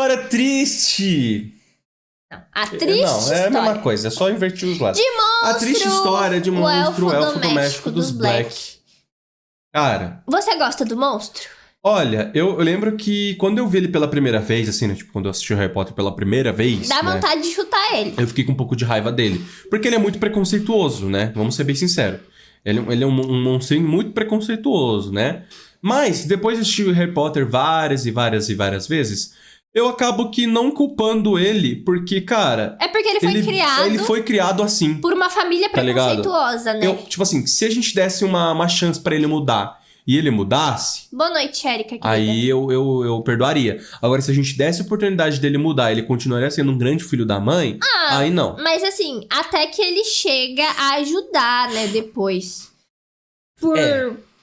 história triste. Não, a triste Não, é a mesma coisa, é só invertir os lados. De monstro, a triste história de monstro, o elfo doméstico dos Black. Cara... Você gosta do monstro? Olha, eu lembro que quando eu vi ele pela primeira vez, assim, né? Tipo, quando eu assisti o Harry Potter pela primeira vez, Dá né, vontade de chutar ele. eu fiquei com um pouco de raiva dele. Porque ele é muito preconceituoso, né? Vamos ser bem sinceros. Ele é um monstrinho muito preconceituoso, né? Mas, depois de assistir o Harry Potter várias e várias e várias vezes, eu acabo que não culpando ele, porque, cara... É porque ele foi criado assim. por uma família tá ligado? preconceituosa, né? Tipo assim, se a gente desse uma chance pra ele mudar e ele mudasse... Boa noite, Erika, querida. Aí eu perdoaria. Agora, se a gente desse a oportunidade dele mudar, ele continuaria sendo um grande filho da mãe, aí não. Mas assim, até que ele chega a ajudar, né, depois. Por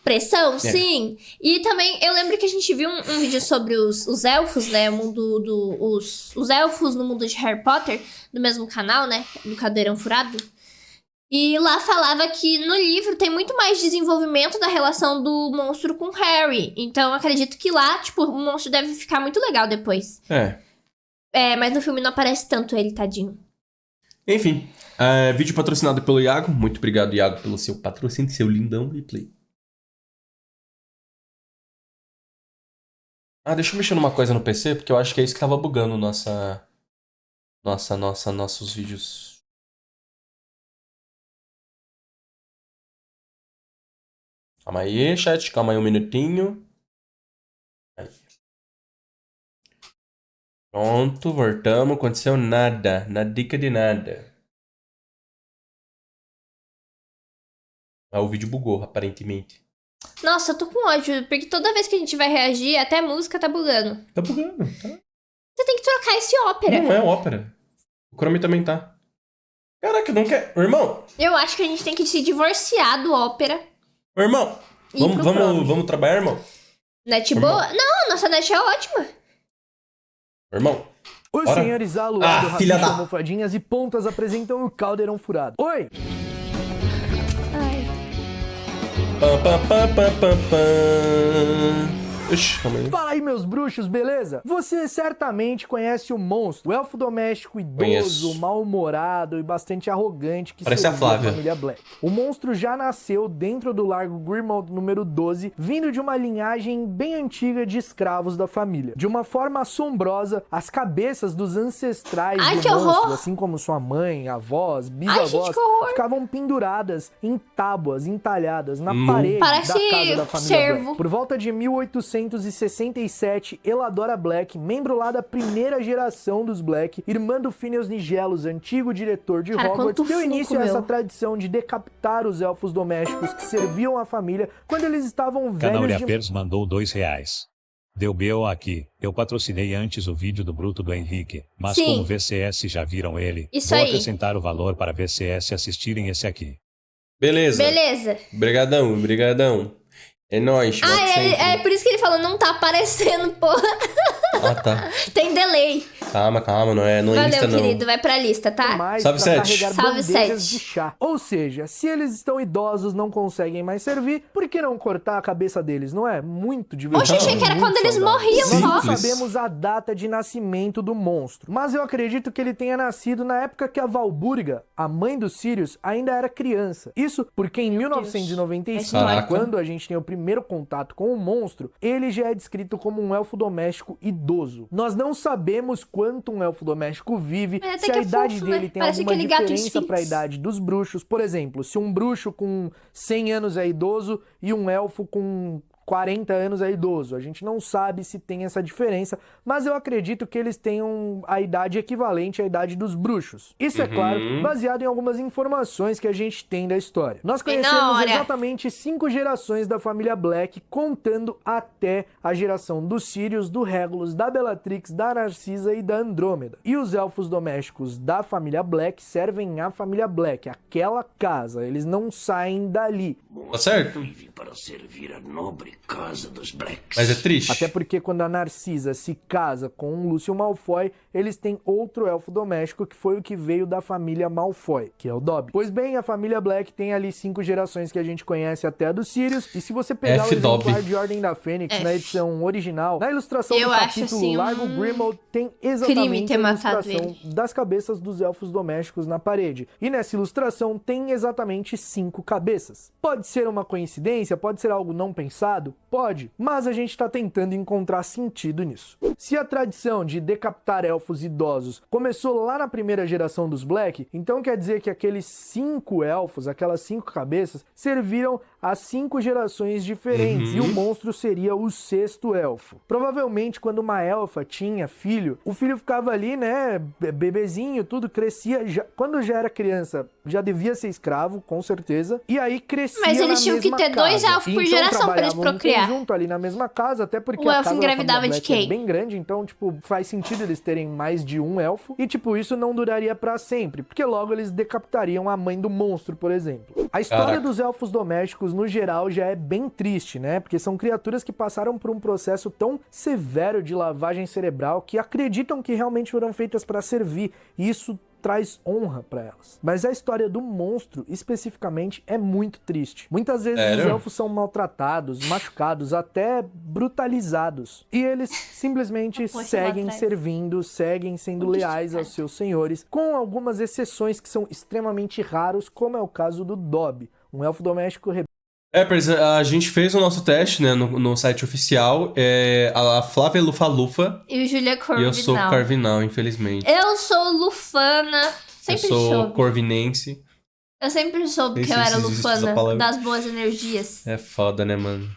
pressão, sim. E também, eu lembro que a gente viu um vídeo sobre os elfos, né, os elfos no mundo de Harry Potter, do mesmo canal, né, do Caldeirão Furado. E lá falava que no livro tem muito mais desenvolvimento da relação do monstro com Harry. Então, acredito que lá, tipo, o monstro deve ficar muito legal depois. Mas no filme não aparece tanto ele, tadinho. Enfim, vídeo patrocinado pelo Iago. Muito obrigado, Iago, pelo seu patrocínio, seu lindão replay. Deixa eu mexer numa coisa no PC, porque eu acho que é isso que tava bugando nossos vídeos. Calma aí, chat. Calma aí um minutinho. Aí. Pronto, voltamos. Aconteceu nada. Na dica de nada. O vídeo bugou, aparentemente. Nossa, eu tô com ódio, porque toda vez que a gente vai reagir, até a música tá bugando. Tá bugando, tá? Você tem que trocar esse ópera. Não é ópera. O Chrome também tá. Caraca, não quer... Irmão! Eu acho que a gente tem que se divorciar do ópera. Irmão! Vamos trabalhar, irmão? Net boa? Não, nossa net é ótima. Irmão. Os senhores Aluado, filha da... Almofadinhas e Pontas apresentam o Caldeirão Furado. Oi! Ixi, calma aí. Fala aí, meus bruxos, beleza? Você certamente conhece o monstro, o elfo doméstico idoso, mal-humorado e bastante arrogante que parece a Flávia. Família Black. O monstro já nasceu dentro do Largo Grimmauld número 12, vindo de uma linhagem bem antiga de escravos da família. De uma forma assombrosa, as cabeças dos ancestrais do monstro, assim como sua mãe, avós, bisavós, ficavam penduradas em tábuas entalhadas na parede da casa da família Black. Por volta de 1867, Eladora Black, membro lá da primeira geração dos Black, irmã do Phineas Nigellus, antigo diretor de Hogwarts, deu início a essa tradição de decapitar os elfos domésticos que serviam a família quando eles estavam velhos. Canauria Pers mandou R$2. Deu B.O. aqui. Eu patrocinei antes o vídeo do Bruto do Henrique, mas como VCS já viram ele, vou acrescentar o valor para VCS assistirem esse aqui. Beleza. Brigadão. É nóis. É por isso que ele falou, não tá aparecendo, porra. Tá. Tem delay. Calma, não é Insta, não. Valeu, querido, vai pra lista, tá? Salve, Sete. Salve, Sete. De chá. Ou seja, se eles estão idosos, não conseguem mais servir, por que não cortar a cabeça deles, não é? Muito divertido. Oxe, achei que era quando eles morriam só. Não sabemos a data de nascimento do monstro, mas eu acredito que ele tenha nascido na época que a Valburga, a mãe dos Sirius, ainda era criança. Isso porque em 1995, quando a gente tem o primeiro contato com o monstro, ele já é descrito como um elfo doméstico idoso. Nós não sabemos quanto um elfo doméstico vive, se a idade dele tem alguma diferença para a idade dos bruxos. Por exemplo, se um bruxo com 100 anos é idoso e um elfo com 40 anos é idoso. A gente não sabe se tem essa diferença, mas eu acredito que eles tenham a idade equivalente à idade dos bruxos. Isso é claro, baseado em algumas informações que a gente tem da história. Nós conhecemos exatamente 5 gerações da família Black, contando até a geração dos Sirius, do Regulus, da Bellatrix, da Narcisa e da Andrômeda. E os elfos domésticos da família Black servem à família Black, aquela casa. Eles não saem dali. Tá certo? Vive para servir a nobre Casa dos Blacks. Mas é triste. Até porque quando a Narcisa se casa com o Lúcio Malfoy, eles têm outro elfo doméstico que foi o que veio da família Malfoy, que é o Dobby. Pois bem, a família Black tem ali 5 gerações que a gente conhece até a dos Sirius, e se você pegar o exemplar de Ordem da Fênix na edição original, na ilustração do capítulo assim, Largo Grimmauld tem exatamente a ilustração das cabeças dos elfos domésticos na parede. E nessa ilustração tem exatamente 5 cabeças. Pode ser uma coincidência, pode ser algo não pensado, pode, mas a gente está tentando encontrar sentido nisso. Se a tradição de decapitar elfos idosos começou lá na primeira geração dos Black, então quer dizer que aqueles 5 elfos, aquelas 5 cabeças, serviram a 5 gerações diferentes, e o monstro seria o 6º elfo. Provavelmente, quando uma elfa tinha filho, o filho ficava ali, né, bebezinho, tudo, crescia, quando já era criança, já devia ser escravo, com certeza, e aí crescia. Mas eles tinham que ter 2 elfos por geração pra eles procriar. Junto ali na mesma casa, até porque o a elfo casa engravidava de quem? É bem grande, então, tipo, faz sentido eles terem mais de um elfo, e, tipo, isso não duraria pra sempre, porque logo eles decapitariam a mãe do monstro, por exemplo. A história dos elfos domésticos, no geral, já é bem triste, né? Porque são criaturas que passaram por um processo tão severo de lavagem cerebral que acreditam que realmente foram feitas para servir, e isso traz honra para elas. Mas a história do monstro, especificamente, é muito triste. Muitas vezes os elfos são maltratados, machucados, até brutalizados. E eles simplesmente seguem servindo, seguem sendo leais aos seus senhores, com algumas exceções que são extremamente raros, como é o caso do Dobby, um elfo doméstico a gente fez o nosso teste, né, no site oficial. A Flávia é Lufa-Lufa. E o Júlia Corvinal. E eu sou Corvinal, infelizmente. Eu sou Lufana. Sempre eu sou soube. Corvinense. Eu sempre soube que eu era Lufana, das boas energias. É foda, né, mano?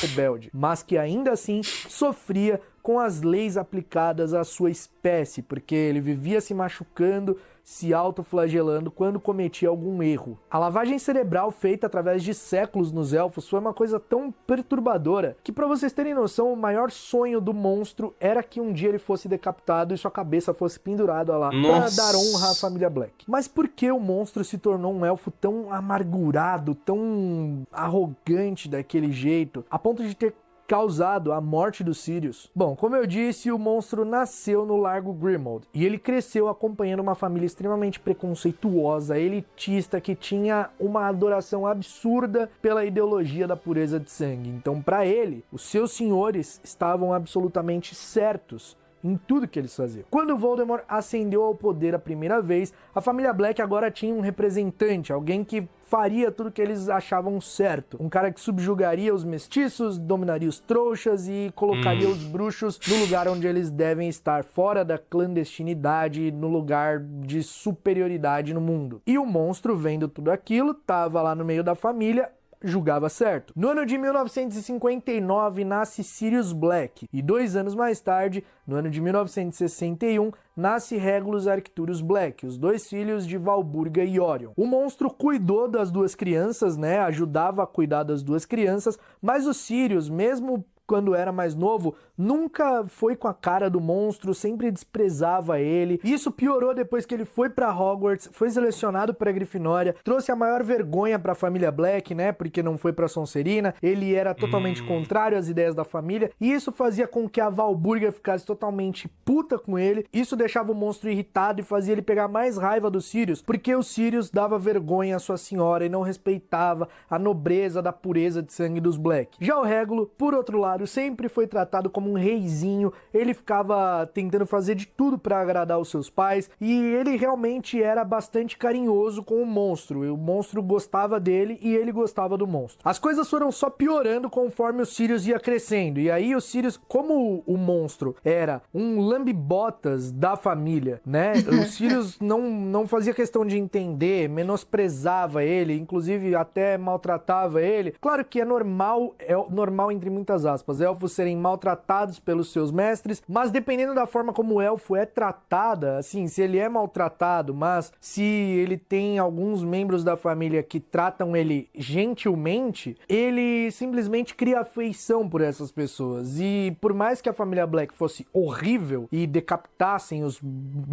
Rebelde, mas que ainda assim sofria com as leis aplicadas à sua espécie, porque ele vivia se machucando, se autoflagelando quando cometia algum erro. A lavagem cerebral feita através de séculos nos elfos foi uma coisa tão perturbadora que, pra vocês terem noção, o maior sonho do monstro era que um dia ele fosse decapitado e sua cabeça fosse pendurada lá para dar honra à família Black. Mas por que o monstro se tornou um elfo tão amargurado, tão arrogante daquele jeito, a ponto de ter causado a morte dos Sirius? Bom, como eu disse, o monstro nasceu no Largo Grimmauld e ele cresceu acompanhando uma família extremamente preconceituosa, elitista, que tinha uma adoração absurda pela ideologia da pureza de sangue. Então, para ele, os seus senhores estavam absolutamente certos em tudo que eles faziam. Quando Voldemort ascendeu ao poder a primeira vez, a família Black agora tinha um representante, alguém que faria tudo que eles achavam certo. Um cara que subjugaria os mestiços, dominaria os trouxas e colocaria os bruxos no lugar onde eles devem estar, fora da clandestinidade, no lugar de superioridade no mundo. E o monstro, vendo tudo aquilo, tava lá no meio da família, julgava certo. No ano de 1959 nasce Sirius Black e 2 anos mais tarde, no ano de 1961, nasce Regulus Arcturus Black, os 2 filhos de Valburga e Orion. O monstro cuidou das 2 crianças, né? Ajudava a cuidar das 2 crianças, mas o Sirius, mesmo quando era mais novo, nunca foi com a cara do monstro, sempre desprezava ele. Isso piorou depois que ele foi pra Hogwarts, foi selecionado pra Grifinória, trouxe a maior vergonha pra família Black, né, porque não foi pra Sonserina. Ele era totalmente contrário às ideias da família, e isso fazia com que a Valburga ficasse totalmente puta com ele. Isso deixava o monstro irritado e fazia ele pegar mais raiva do Sirius, porque o Sirius dava vergonha à sua senhora e não respeitava a nobreza da pureza de sangue dos Black. Já o Regulus, por outro lado, sempre foi tratado como um reizinho, ele ficava tentando fazer de tudo para agradar os seus pais, e ele realmente era bastante carinhoso com o monstro gostava dele e ele gostava do monstro. As coisas foram só piorando conforme o Sirius ia crescendo, e aí o Sirius, como o monstro era um lambe-botas da família, né, o Sirius não fazia questão de entender, menosprezava ele, inclusive até maltratava ele. Claro que é normal entre muitas aspas, aspas, elfos serem maltratados pelos seus mestres, mas dependendo da forma como o elfo é tratada, assim, se ele é maltratado, mas se ele tem alguns membros da família que tratam ele gentilmente, ele simplesmente cria afeição por essas pessoas. E por mais que a família Black fosse horrível e decapitassem os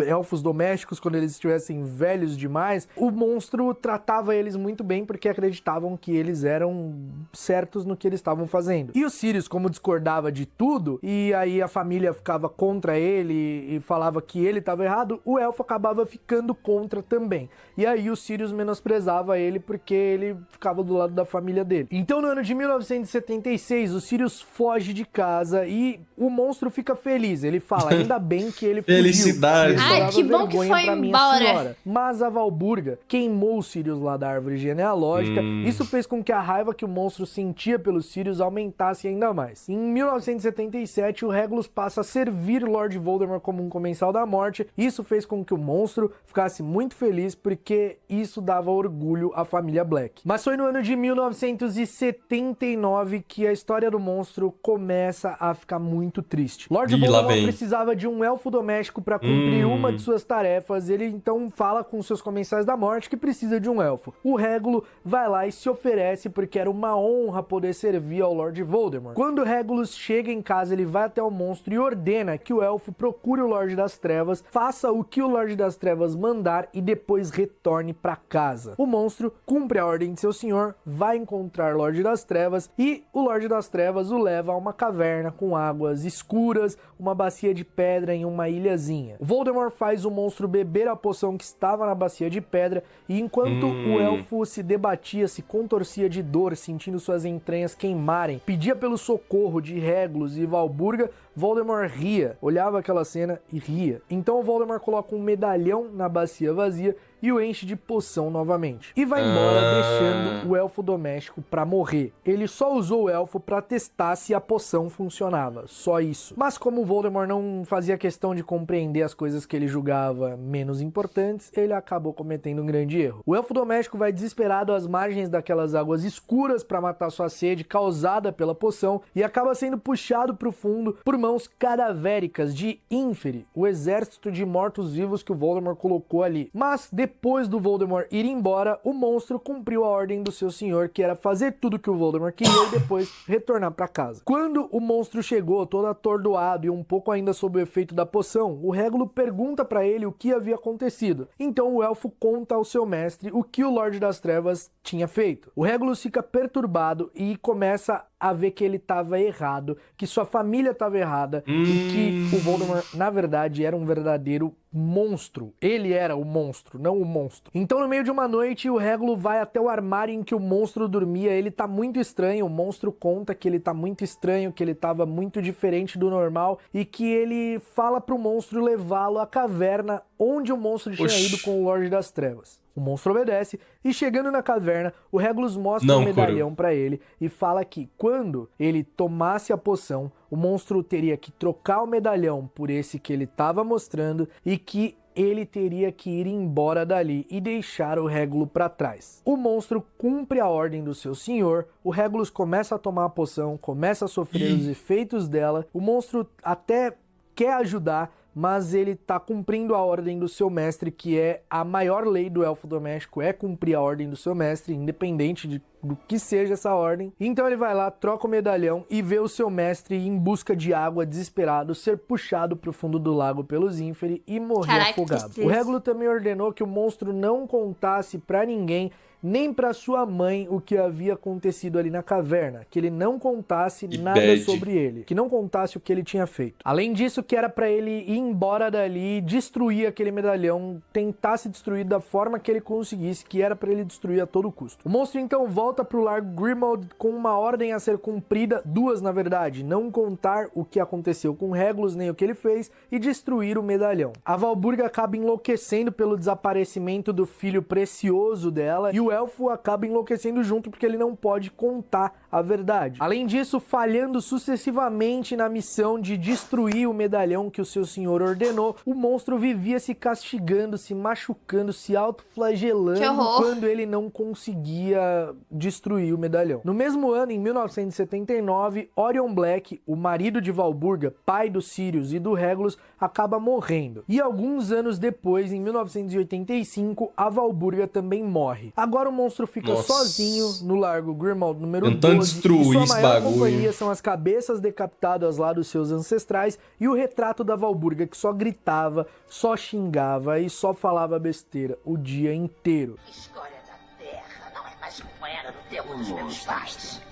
elfos domésticos quando eles estivessem velhos demais, o monstro tratava eles muito bem porque acreditavam que eles eram certos no que eles estavam fazendo. E o Sirius, como discordava de tudo, e aí a família ficava contra ele e falava que ele estava errado, o elfo acabava ficando contra também. E aí o Sirius menosprezava ele porque ele ficava do lado da família dele. Então no ano de 1976, o Sirius foge de casa e o monstro fica feliz. Ele fala, ainda bem que ele fugiu. Felicidade. Ai, que bom que foi embora. Mas a Valburga queimou o Sirius lá da árvore genealógica. Isso fez com que a raiva que o monstro sentia pelo Sirius aumentasse ainda mais. Em 1977, o Regulus passa a servir Lord Voldemort como um comensal da morte. Isso fez com que o monstro ficasse muito feliz porque isso dava orgulho à família Black. Mas foi no ano de 1979 que a história do monstro começa a ficar muito triste. Lord Voldemort precisava de um elfo doméstico para cumprir uma de suas tarefas. Ele então fala com seus comensais da morte que precisa de um elfo. O Regulus vai lá e se oferece porque era uma honra poder servir ao Lord Voldemort. Quando o Regulus chega em casa, ele vai até o monstro e ordena que o elfo procure o Lorde das Trevas, faça o que o Lorde das Trevas mandar e depois retorne para casa. O monstro cumpre a ordem de seu senhor, vai encontrar o Lorde das Trevas e o Lorde das Trevas o leva a uma caverna com águas escuras, uma bacia de pedra em uma ilhazinha. Voldemort faz o monstro beber a poção que estava na bacia de pedra e enquanto o elfo se debatia, se contorcia de dor, sentindo suas entranhas queimarem, pedia pelo socorro de Regulus e Valburga, Voldemort ria, olhava aquela cena e ria. Então o Voldemort coloca um medalhão na bacia vazia e o enche de poção novamente. E vai embora, deixando o elfo doméstico pra morrer. Ele só usou o elfo pra testar se a poção funcionava, só isso. Mas como o Voldemort não fazia questão de compreender as coisas que ele julgava menos importantes, ele acabou cometendo um grande erro. O elfo doméstico vai desesperado às margens daquelas águas escuras pra matar sua sede causada pela poção e acaba sendo puxado pro fundo por mãos cadavéricas de Inferi, o exército de mortos-vivos que o Voldemort colocou ali. Mas depois do Voldemort ir embora, o monstro cumpriu a ordem do seu senhor, que era fazer tudo que o Voldemort queria e depois retornar para casa. Quando o monstro chegou, todo atordoado e um pouco ainda sob o efeito da poção, o Regulus pergunta para ele o que havia acontecido. Então o elfo conta ao seu mestre o que o Lorde das Trevas tinha feito. O Regulus fica perturbado e começa a ver que ele estava errado, que sua família estava errada e que o Voldemort, na verdade, era um verdadeiro monstro. Ele era o monstro, não o monstro. Então, no meio de uma noite, o Regulus vai até o armário em que o monstro dormia. Ele tá muito estranho. O monstro conta que ele tá muito estranho, que ele tava muito diferente do normal e que ele fala pro monstro levá-lo à caverna onde o monstro tinha ido com o Lorde das Trevas. O monstro obedece e, chegando na caverna, o Regulus mostra um medalhão pra ele e fala que quando ele tomasse a poção, o monstro teria que trocar o medalhão por esse que ele estava mostrando e que ele teria que ir embora dali e deixar o Regulus para trás. O monstro cumpre a ordem do seu senhor, o Regulus começa a tomar a poção, começa a sofrer os efeitos dela, o monstro até quer ajudar, mas ele tá cumprindo a ordem do seu mestre, que é a maior lei do elfo doméstico, é cumprir a ordem do seu mestre, independente do que seja essa ordem. Então ele vai lá, troca o medalhão e vê o seu mestre em busca de água, desesperado, ser puxado pro fundo do lago pelos Inferi e morrer afogado. O Regulus também ordenou que o monstro não contasse pra ninguém, nem para sua mãe, o que havia acontecido ali na caverna, que ele não contasse nada sobre ele, que não contasse o que ele tinha feito. Além disso, que era para ele ir embora dali, destruir aquele medalhão, tentar se destruir da forma que ele conseguisse, que era para ele destruir a todo custo. O monstro então volta pro Largo Grimmauld com uma ordem a ser cumprida, duas na verdade, não contar o que aconteceu com Regulus, nem o que ele fez, e destruir o medalhão. A Valburga acaba enlouquecendo pelo desaparecimento do filho precioso dela, e o elfo acaba enlouquecendo junto porque ele não pode contar a verdade. Além disso, falhando sucessivamente na missão de destruir o medalhão que o seu senhor ordenou, o monstro vivia se castigando, se machucando, se autoflagelando quando ele não conseguia destruir o medalhão. No mesmo ano, em 1979, Orion Black, o marido de Valburga, pai do Sirius e do Regulus, acaba morrendo. E alguns anos depois, em 1985, a Valburga também morre. Agora o monstro fica sozinho no Largo Grimmauld número 12, e sua maior companhia são as cabeças decapitadas lá dos seus ancestrais e o retrato da Valburga, que só gritava, só xingava e só falava besteira o dia inteiro. A história da Terra não é mais como era no tempo dos meus pais.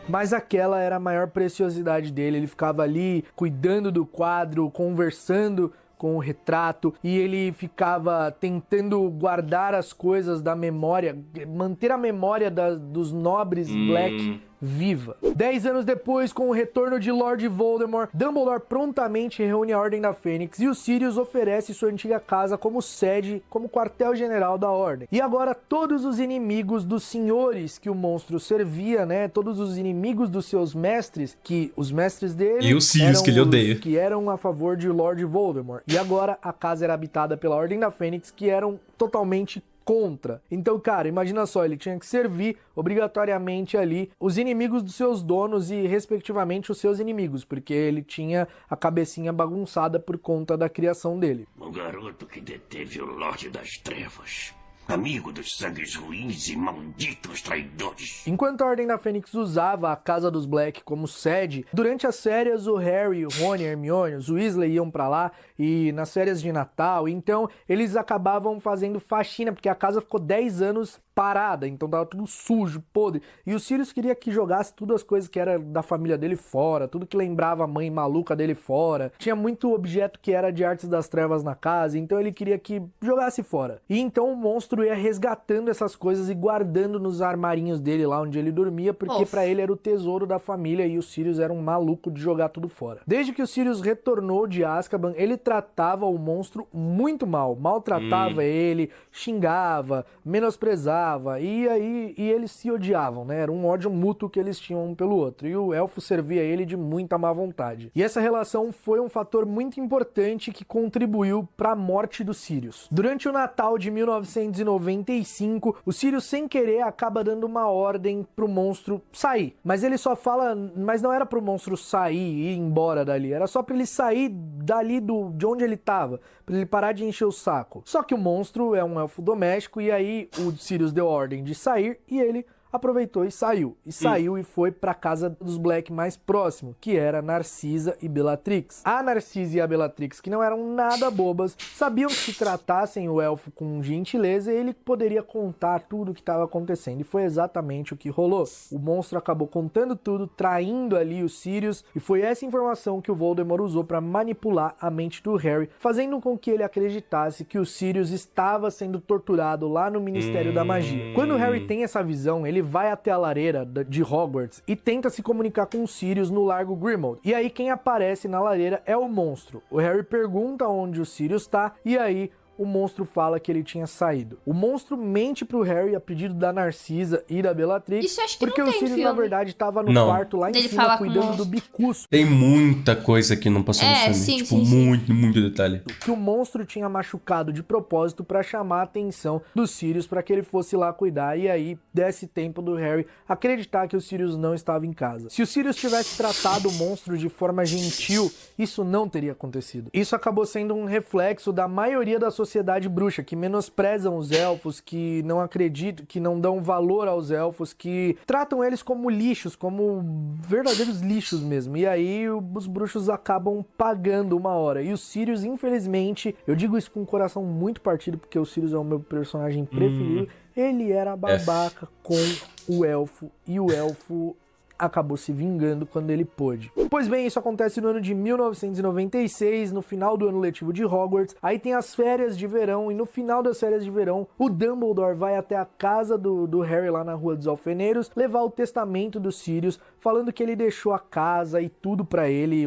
Mas aquela era a maior preciosidade dele. Ele ficava ali cuidando do quadro, conversando com o retrato, e ele ficava tentando guardar as coisas da memória, manter a memória dos nobres Black viva. 10 anos depois, com o retorno de Lord Voldemort, Dumbledore prontamente reúne a Ordem da Fênix e o Sirius oferece sua antiga casa como sede, como quartel-general da Ordem. E agora todos os inimigos dos senhores que o monstro servia, né, todos os inimigos dos seus mestres, que os mestres dele e o Sirius que ele odeia, que eram a favor de Lord Voldemort. E agora a casa era habitada pela Ordem da Fênix, que eram totalmente contra. Então, cara, imagina só, ele tinha que servir obrigatoriamente ali os inimigos dos seus donos e, respectivamente, os seus inimigos, porque ele tinha a cabecinha bagunçada por conta da criação dele. O garoto que deteve o Lorde das Trevas. Amigo dos sangues ruins e malditos traidores. Enquanto a Ordem da Fênix usava a Casa dos Black como sede, durante as férias o Harry, o Rony, a Hermione, os Weasley iam pra lá, e nas férias de Natal, então eles acabavam fazendo faxina, porque a casa ficou 10 anos parada, então tava tudo sujo, podre, e o Sirius queria que jogasse tudo as coisas que era da família dele fora, tudo que lembrava a mãe maluca dele fora, tinha muito objeto que era de artes das trevas na casa, então ele queria que jogasse fora. E então o monstro ia resgatando essas coisas e guardando nos armarinhos dele lá onde ele dormia, porque pra ele era o tesouro da família e o Sirius era um maluco de jogar tudo fora. Desde que o Sirius retornou de Azkaban, ele tratava o monstro muito mal, maltratava ele, xingava, menosprezava, e eles se odiavam, né? Era um ódio mútuo que eles tinham um pelo outro, e o elfo servia ele de muita má vontade. E essa relação foi um fator muito importante que contribuiu para a morte do Sirius. Durante o Natal de 1995, o Sirius sem querer acaba dando uma ordem pro monstro sair, mas ele só fala, mas não era pro monstro sair e ir embora dali, era só pra ele sair dali de onde ele tava, pra ele parar de encher o saco. Só que o monstro é um elfo doméstico, e aí o Sirius deu ordem de sair e ele aproveitou e saiu. E saiu e foi pra casa dos Black mais próximo, que era Narcisa e Bellatrix. A Narcisa e a Bellatrix, que não eram nada bobas, sabiam que se tratassem o elfo com gentileza, ele poderia contar tudo o que estava acontecendo. E foi exatamente o que rolou. O monstro acabou contando tudo, traindo ali o Sirius, e foi essa informação que o Voldemort usou para manipular a mente do Harry, fazendo com que ele acreditasse que o Sirius estava sendo torturado lá no Ministério da Magia. Quando o Harry tem essa visão, ele vai até a lareira de Hogwarts e tenta se comunicar com o Sirius no Largo Grimmauld. E aí quem aparece na lareira é o monstro. O Harry pergunta onde o Sirius tá, e aí o monstro fala que ele tinha saído. O monstro mente pro Harry a pedido da Narcisa e da Bellatrix, isso acho que porque não o tem Sirius, filme. na verdade, tava no quarto lá em Ele cima cuidando do bicuço. Tem muita coisa que não passou no filme. Sim, tipo, sim. muito detalhe. Que o monstro tinha machucado de propósito pra chamar a atenção do Sirius pra que ele fosse lá cuidar, e aí desse tempo do Harry acreditar que o Sirius não estava em casa. Se o Sirius tivesse tratado o monstro de forma gentil, isso não teria acontecido. Isso acabou sendo um reflexo da maioria da sociedade bruxa, que menosprezam os elfos, que não acreditam, que não dão valor aos elfos, que tratam eles como lixos, como verdadeiros lixos mesmo. E aí os bruxos acabam pagando uma hora. E o Sirius, infelizmente, eu digo isso com o coração muito partido, porque o Sirius é o meu personagem preferido, ele era babaca com o elfo, e o elfo acabou se vingando quando ele pôde. Pois bem, isso acontece no ano de 1996, no final do ano letivo de Hogwarts. Aí tem as férias de verão, e no final das férias de verão, o Dumbledore vai até a casa do Harry lá na Rua dos Alfeneiros, levar o testamento do Sirius, falando que ele deixou a casa e tudo pra ele,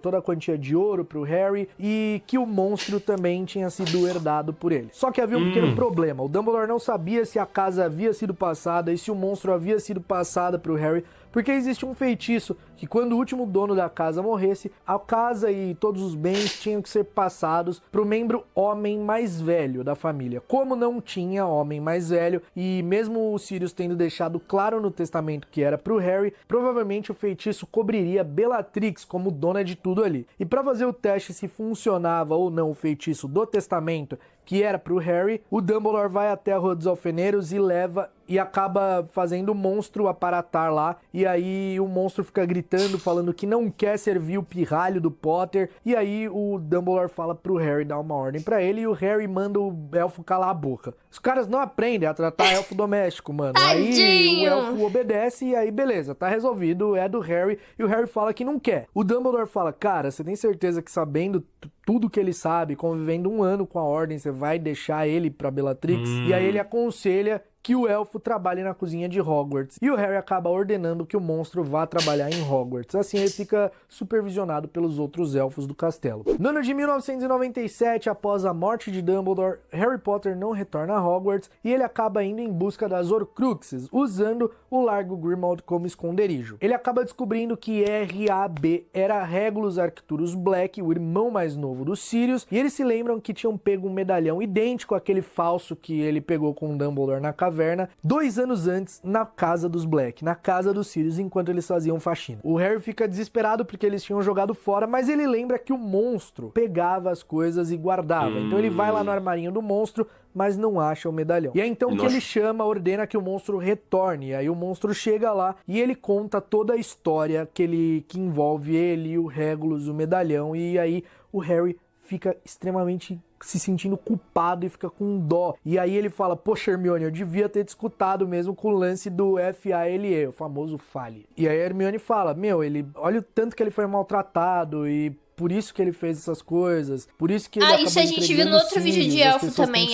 toda a quantia de ouro pro Harry, e que o monstro também tinha sido herdado por ele. Só que havia um pequeno problema. O Dumbledore não sabia se a casa havia sido passada e se o monstro havia sido passada pro Harry, porque existe um feitiço que quando o último dono da casa morresse, a casa e todos os bens tinham que ser passados para o membro homem mais velho da família. Como não tinha homem mais velho, e mesmo o Sirius tendo deixado claro no testamento que era pro Harry, provavelmente o feitiço cobriria Bellatrix como dona de tudo ali. E para fazer o teste se funcionava ou não o feitiço do testamento, que era pro Harry, o Dumbledore vai até a Rua dos Alfeneiros e acaba fazendo o monstro aparatar lá, e aí o monstro fica gritando, falando que não quer servir o pirralho do Potter, e aí o Dumbledore fala pro Harry dar uma ordem pra ele, e o Harry manda o elfo calar a boca. Os caras não aprendem a tratar elfo doméstico, mano. Aí o elfo obedece, e aí beleza, tá resolvido, é do Harry, e o Harry fala que não quer. O Dumbledore fala, cara, você tem certeza que sabendo tudo que ele sabe, convivendo 1 ano com a Ordem, você vai deixar ele pra Bellatrix? E aí ele aconselha que o elfo trabalhe na cozinha de Hogwarts. E o Harry acaba ordenando que o monstro vá trabalhar em Hogwarts. Assim ele fica supervisionado pelos outros elfos do castelo. No ano de 1997, após a morte de Dumbledore, Harry Potter não retorna a Hogwarts e ele acaba indo em busca das Horcruxes, usando o Largo Grimmauld como esconderijo. Ele acaba descobrindo que R.A.B. era Regulus Arcturus Black, o irmão mais novo do Sirius, e eles se lembram que tinham pego um medalhão idêntico àquele falso que ele pegou com Dumbledore na caverna 2 anos antes, na casa dos Black, na casa dos Sirius, enquanto eles faziam faxina. O Harry fica desesperado porque eles tinham jogado fora, mas ele lembra que o monstro pegava as coisas e guardava. Então ele vai lá no armarinho do monstro, mas não acha o medalhão. E é então que ele ordena que o monstro retorne. E aí o monstro chega lá e ele conta toda a história que envolve ele e o Regulus, o medalhão. E aí o Harry fica extremamente se sentindo culpado e fica com dó. E aí ele fala, poxa, Hermione, eu devia ter te escutado mesmo com o lance do FALE, o famoso fale. E aí a Hermione fala, olha o tanto que ele foi maltratado e por isso que ele fez essas coisas, por isso que ele acabou isso a gente viu no outro vídeo de elfo também,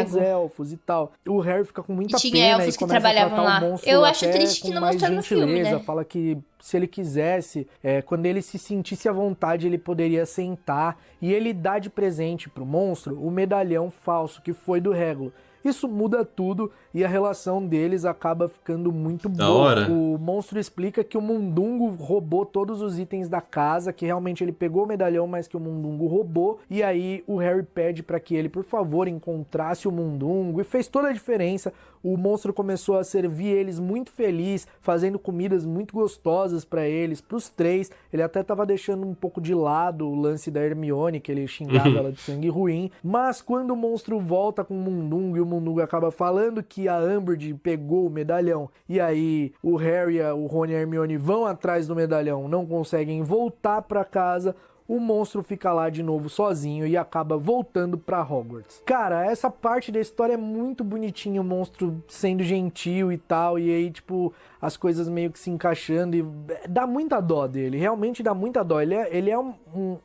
os elfos e tal. O Harry fica com muita tinha pena elfos e que começa a trabalhavam tratar lá. o monstro Eu acho até triste que com não mais mostrou no filme, gentileza, né? fala que se ele quisesse, quando ele se sentisse à vontade, ele poderia sentar e ele dá de presente pro monstro o medalhão falso que foi do Regulus. Isso muda tudo e a relação deles acaba ficando muito boa. O monstro explica que o Mundungo roubou todos os itens da casa, que realmente ele pegou o medalhão, mas que o Mundungo roubou. E aí o Harry pede para que ele, por favor, encontrasse o Mundungo e fez toda a diferença. O monstro começou a servir eles muito feliz, fazendo comidas muito gostosas para eles, pros 3. Ele até tava deixando um pouco de lado o lance da Hermione, que ele xingava ela de sangue ruim. Mas quando o monstro volta com o Mundungo e o Mundungo acaba falando que a Umbridge pegou o medalhão, e aí o Harry, o Rony e a Hermione vão atrás do medalhão, não conseguem voltar para casa, o monstro fica lá de novo sozinho e acaba voltando pra Hogwarts. Cara, essa parte da história é muito bonitinha, o monstro sendo gentil e tal, e aí, tipo, as coisas meio que se encaixando e dá muita dó dele, realmente dá muita dó. Ele é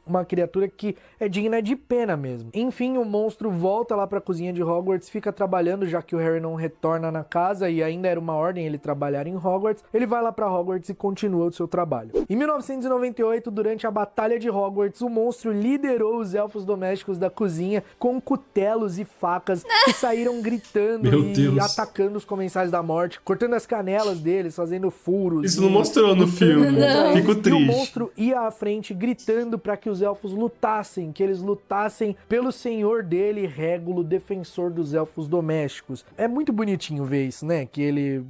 uma criatura que é digna de pena mesmo. Enfim, o monstro volta lá pra cozinha de Hogwarts, fica trabalhando, já que o Harry não retorna na casa e ainda era uma ordem ele trabalhar em Hogwarts. Ele vai lá pra Hogwarts e continua o seu trabalho. Em 1998, durante a Batalha de Hogwarts, o monstro liderou os elfos domésticos da cozinha com cutelos e facas que saíram gritando e atacando os comensais da morte, cortando as canelas deles, fazendo furos. Isso não mostrou no filme. Fico triste. E o monstro ia à frente gritando para que os elfos lutassem, que eles lutassem pelo senhor dele, Régulo, defensor dos elfos domésticos. É muito bonitinho ver isso, né? Que ele...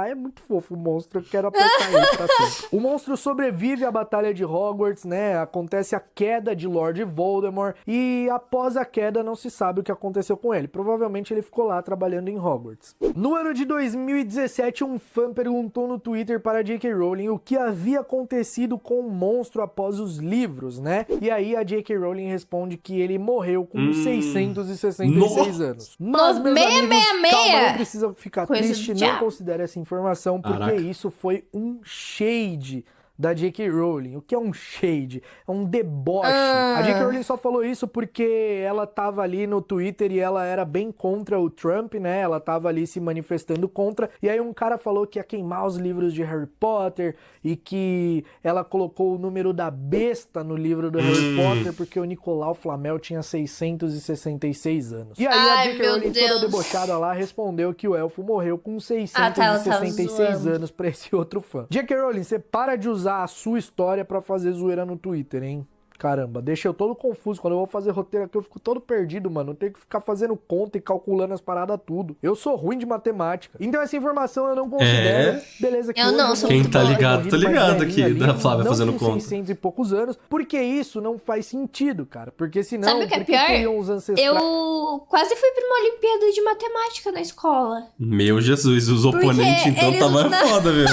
é muito fofo o monstro, eu quero apertar ele pra sempre. O monstro sobrevive à Batalha de Hogwarts, né? Acontece a queda de Lord Voldemort e após a queda não se sabe o que aconteceu com ele. Provavelmente ele ficou lá trabalhando em Hogwarts. No ano de 2017, um fã perguntou no Twitter para J.K. Rowling o que havia acontecido com o monstro após os livros, né? E aí a J.K. Rowling responde que ele morreu com 666 anos. Mas, meus amigos, calma, não precisa ficar triste, não considere essa informação, porque isso foi um shade da J.K. Rowling. O que é um shade? É um deboche. A J.K. Rowling só falou isso porque ela tava ali no Twitter e ela era bem contra o Trump, né? Ela tava ali se manifestando contra. E aí um cara falou que ia queimar os livros de Harry Potter e que ela colocou o número da besta no livro do Harry Potter porque o Nicolau Flamel tinha 666 anos. E aí a J.K. Rowling, toda debochada lá, respondeu que o elfo morreu com 666 anos pra esse outro fã. J.K. Rowling, você para de usar a sua história pra fazer zoeira no Twitter, hein? Caramba, deixa eu todo confuso. Quando eu vou fazer roteiro aqui, eu fico todo perdido, mano. Eu tenho que ficar fazendo conta e calculando as paradas tudo. Eu sou ruim de matemática. Então essa informação eu não considero. Beleza, que eu não sou. Quem tá ligado, tá ligado aqui, ali, da Flávia fazendo conta. 600 e poucos anos, porque isso não faz sentido, cara. Porque senão... Sabe o que é pior? Os ancestrais... Eu quase fui pra uma Olimpíada de Matemática na escola. Meu Jesus, os oponentes então tava foda, viu?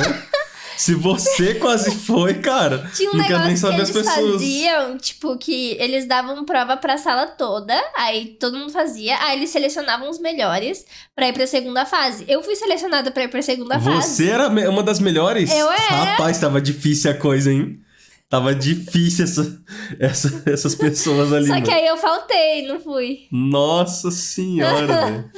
Se você quase foi, cara, tinha um não quer nem saber que as eles pessoas. faziam, tipo, que eles davam prova pra sala toda, aí todo mundo fazia, aí eles selecionavam os melhores pra ir pra segunda fase. Eu fui selecionada pra ir pra segunda fase. Você era uma das melhores? Eu era. Rapaz, tava difícil a coisa, hein? Tava difícil essas pessoas ali. Só que aí eu faltei, não fui. Nossa senhora, velho.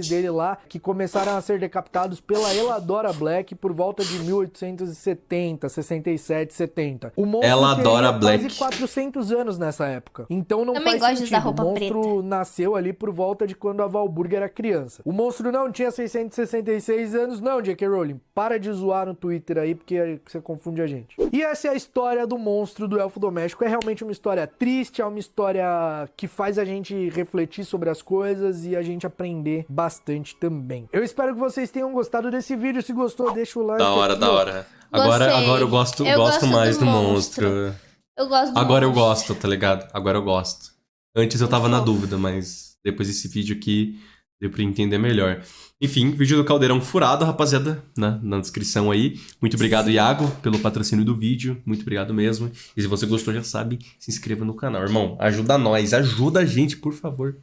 Dele lá, que começaram a ser decapitados pela Eladora Black por volta de 1870, 67, 70. O monstro Eladora Black. quase 400 anos nessa época. Então não também faz gosto sentido. de usar roupa o monstro preta. nasceu ali por volta de quando a Valburga era criança. O monstro não tinha 666 anos, não, J.K. Rowling. Para de zoar no Twitter aí, porque você confunde a gente. E essa é a história do monstro do elfo doméstico. É realmente uma história triste, é uma história que faz a gente refletir sobre as coisas e a gente aprender bastante também. Eu espero que vocês tenham gostado desse vídeo. Se gostou, deixa o like. Da hora, aqui, da hora. Agora eu gosto mais do monstro. Eu gosto do Agora monstro. eu gosto, tá ligado? Agora eu gosto. Antes eu tava na dúvida, mas depois desse vídeo aqui deu pra entender melhor. Enfim, vídeo do Caldeirão furado, rapaziada, né? Na descrição aí. Muito obrigado, Iago, pelo patrocínio do vídeo. Muito obrigado mesmo. E se você gostou, já sabe, se inscreva no canal. Irmão, ajuda nós, ajuda a gente, por favor.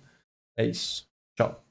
É isso. Tchau.